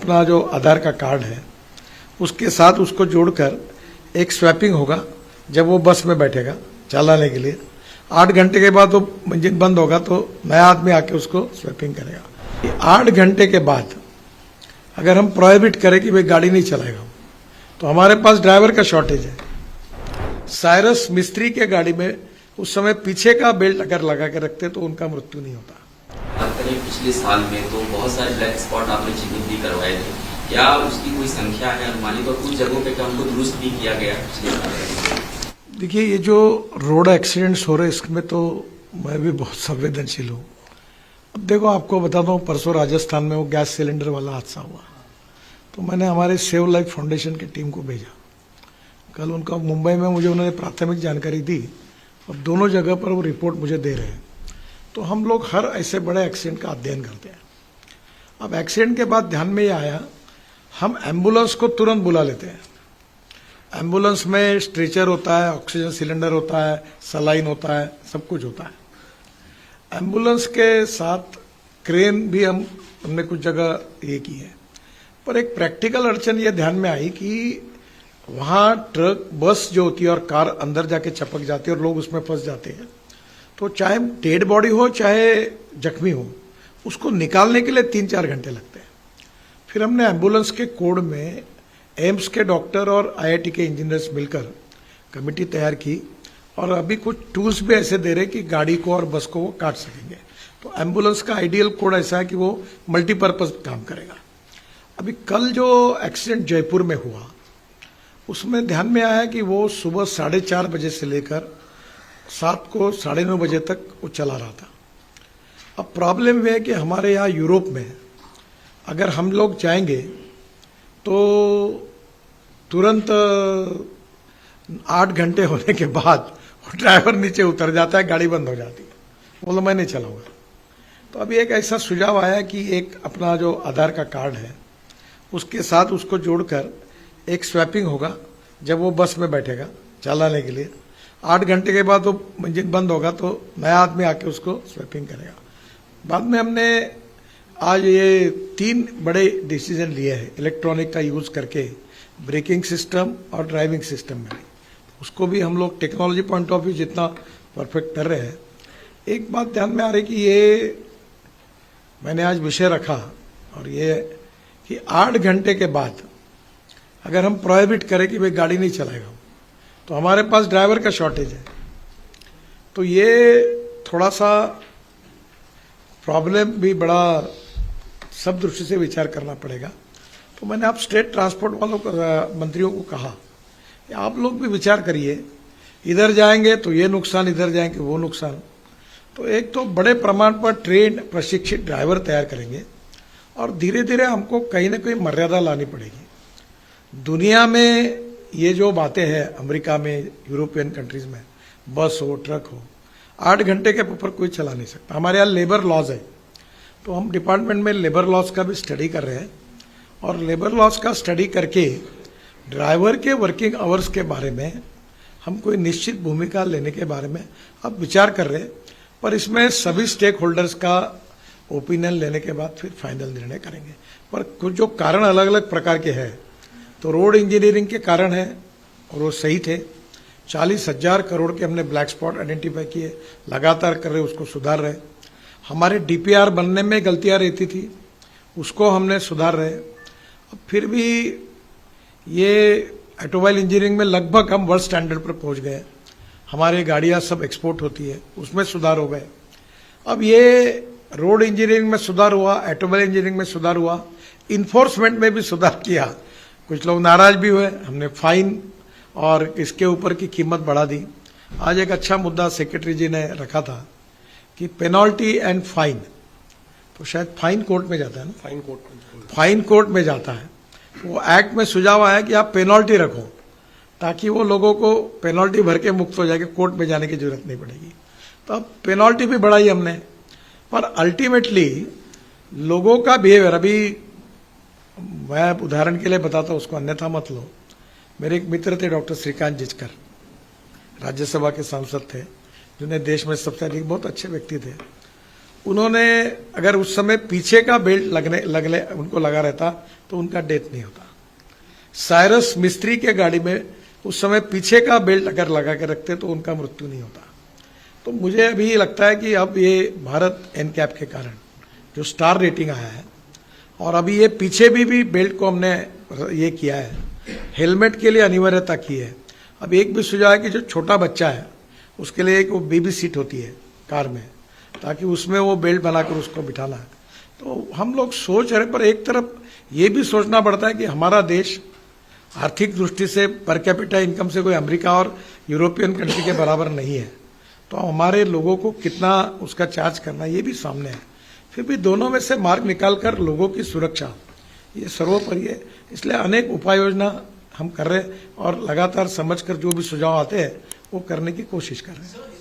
अपना जो आधार का कार्ड है उसके साथ उसको जोड़कर एक स्वैपिंग होगा जब वो बस में बैठेगा चलाने के लिए। 8 घंटे के बाद वो इंजन बंद होगा तो नया आदमी आके उसको स्वैपिंग करेगा। 8 घंटे के बाद अगर हम प्रोहिबिट करें कि भाई गाड़ी नहीं चलाएगा तो हमारे पास ड्राइवर का शॉर्टेज है। साइरस मिस्त्री के गाड़ी में उस समय पीछे का बेल्ट अगर लगा के रखते तो उनका मृत्यु नहीं होता। पिछले साल में तो बहुत सारे ब्लैक स्पॉट आपने चिन्हित भी करवाए थे, क्या उसकी कोई संख्या है अनुमानित और कुछ जगहों पे उनको दुरुस्त भी किया गया पिछले साल? देखिए, ये जो रोड एक्सीडेंट्स हो रहे हैं इसमें तो मैं भी बहुत संवेदनशील हूँ। अब देखो, आपको बताता हूँ, परसों राजस्थान में वो गैस सिलेंडर वाला हादसा हुआ तो मैंने हमारे सेव लाइफ फाउंडेशन की टीम को भेजा। कल उनका मुंबई में मुझे उन्होंने प्राथमिक जानकारी दी। अब दोनों जगह पर वो रिपोर्ट मुझे दे रहे हैं। तो हम लोग हर ऐसे बड़े एक्सीडेंट का अध्ययन करते हैं। अब एक्सीडेंट के बाद ध्यान में ये आया, हम एम्बुलेंस को तुरंत बुला लेते हैं। एम्बुलेंस में स्ट्रेचर होता है, ऑक्सीजन सिलेंडर होता है, सलाइन होता है, सब कुछ होता है। एम्बुलेंस के साथ क्रेन भी हमने कुछ जगह ये की है। पर एक प्रैक्टिकल अड़चन ये ध्यान में आई कि वहां ट्रक, बस जो होती है और कार अंदर जाके चपक जाती है और लोग उसमें फंस जाते हैं। तो चाहे डेड बॉडी हो चाहे जख्मी हो, उसको निकालने के लिए 3-4 घंटे लगते हैं। फिर हमने एम्बुलेंस के कोड में एम्स के डॉक्टर और IIT के इंजीनियर्स मिलकर कमेटी तैयार की और अभी कुछ टूल्स भी ऐसे दे रहे कि गाड़ी को और बस को वो काट सकेंगे। तो एम्बुलेंस का आइडियल कोड ऐसा है कि वो मल्टीपर्पज काम करेगा। अभी कल जो एक्सीडेंट जयपुर में हुआ उसमें ध्यान में आया कि वो सुबह 4:30 बजे से लेकर 9:30 बजे तक वो चला रहा था। अब प्रॉब्लम यह है कि हमारे यहाँ यूरोप में अगर हम लोग जाएंगे तो तुरंत 8 घंटे होने के बाद ड्राइवर नीचे उतर जाता है, गाड़ी बंद हो जाती है, बोलो मैं नहीं चलाऊंगा। तो अभी एक ऐसा सुझाव आया कि एक अपना जो आधार का कार्ड है उसके साथ उसको जोड़कर एक स्वैपिंग होगा जब वो बस में बैठेगा चलाने के लिए। 8 घंटे के बाद वो इंजन बंद होगा तो नया आदमी आके उसको स्वैपिंग करेगा। बाद में हमने आज ये 3 बड़े डिसीजन लिए हैं इलेक्ट्रॉनिक का यूज करके, ब्रेकिंग सिस्टम और ड्राइविंग सिस्टम में। उसको भी हम लोग टेक्नोलॉजी पॉइंट ऑफ व्यू जितना परफेक्ट कर रहे हैं। एक बात ध्यान में आ रही कि ये मैंने आज विषय रखा और ये कि 8 घंटे के बाद अगर हम प्रोहिबिट करें कि भाई गाड़ी नहीं चलाएगा तो हमारे पास ड्राइवर का शॉर्टेज है। तो ये थोड़ा सा प्रॉब्लम भी बड़ा सब दृष्टि से विचार करना पड़ेगा। तो मैंने आप स्टेट ट्रांसपोर्ट वालों को, मंत्रियों को कहा कि आप लोग भी विचार करिए, इधर जाएंगे तो ये नुकसान, इधर जाएंगे वो नुकसान। तो एक तो बड़े प्रमाण पर ट्रेन प्रशिक्षित ड्राइवर तैयार करेंगे और धीरे धीरे हमको कहीं ना कहीं मर्यादा लानी पड़ेगी। दुनिया में ये जो बातें हैं, अमेरिका में, यूरोपियन कंट्रीज में, बस हो, ट्रक हो, 8 घंटे के ऊपर कोई चला नहीं सकता। हमारे यहाँ लेबर लॉज है तो हम डिपार्टमेंट में लेबर लॉज का भी स्टडी कर रहे हैं और लेबर लॉज का स्टडी करके ड्राइवर के वर्किंग आवर्स के बारे में हम कोई निश्चित भूमिका लेने के बारे में अब विचार कर रहे हैं। पर इसमें सभी स्टेक होल्डर्स का ओपिनियन लेने के बाद फिर फाइनल निर्णय करेंगे। पर कुछ जो कारण अलग अलग प्रकार के हैं, तो रोड इंजीनियरिंग के कारण है और वो सही थे। 40,000 करोड़ के हमने ब्लैक स्पॉट आइडेंटिफाई किए, लगातार कर रहे, उसको सुधार रहे। हमारे DPR बनने में गलतियां रहती थी, उसको हमने सुधार रहे। अब फिर भी ये ऑटोमोबाइल इंजीनियरिंग में लगभग हम वर्ल्ड स्टैंडर्ड पर पहुंच गए। हमारी गाड़ियां सब एक्सपोर्ट होती है, उसमें सुधार हो गए। अब ये रोड इंजीनियरिंग में सुधार हुआ, ऑटोमोबाइल इंजीनियरिंग में सुधार हुआ, इन्फोर्समेंट में भी सुधार किया। कुछ लोग नाराज भी हुए, हमने फाइन और इसके ऊपर की कीमत बढ़ा दी। आज एक अच्छा मुद्दा सेक्रेटरी जी ने रखा था कि पेनल्टी एंड फाइन, तो शायद फाइन कोर्ट में जाता है ना, फाइन कोर्ट में जाता है। वो एक्ट में सुझाव आया कि आप पेनल्टी रखो ताकि वो लोगों को पेनल्टी भर के मुक्त हो जाएगी, कोर्ट में जाने की जरूरत नहीं पड़ेगी। तो अब पेनल्टी भी बढ़ाई हमने, पर अल्टीमेटली लोगों का बिहेवियर, अभी मैं उदाहरण के लिए बताता हूं, उसको अन्यथा मत लो। मेरे एक मित्र थे डॉक्टर श्रीकांत जिचकर, राज्यसभा के सांसद थे, जिन्हें देश में सबसे अधिक, बहुत अच्छे व्यक्ति थे। उन्होंने अगर उस समय पीछे का बेल्ट लगने उनको लगा रहता तो उनका डेथ नहीं होता। साइरस मिस्त्री के गाड़ी में उस समय पीछे का बेल्ट अगर लगा के रखते तो उनका मृत्यु नहीं होता। तो मुझे अभी लगता है कि अब ये भारत एनकैप के कारण जो स्टार रेटिंग आया है, और अभी ये पीछे भी बेल्ट को हमने ये किया है, हेलमेट के लिए अनिवार्यता की है। अब एक भी सुझाव है कि जो छोटा बच्चा है उसके लिए एक वो बेबी सीट होती है कार में, ताकि उसमें वो बेल्ट बनाकर उसको बिठाना है। तो हम लोग सोच रहे, पर एक तरफ ये भी सोचना पड़ता है कि हमारा देश आर्थिक दृष्टि से पर कैपिटा इनकम से कोई अमेरिका और यूरोपियन कंट्री के बराबर नहीं है, तो हमारे लोगों को कितना उसका चार्ज करना ये भी सामने है। फिर भी दोनों में से मार्ग निकालकर लोगों की सुरक्षा ये सर्वोपरि है। इसलिए अनेक उपाय योजना हम कर रहे हैं और लगातार समझकर जो भी सुझाव आते हैं वो करने की कोशिश कर रहे हैं।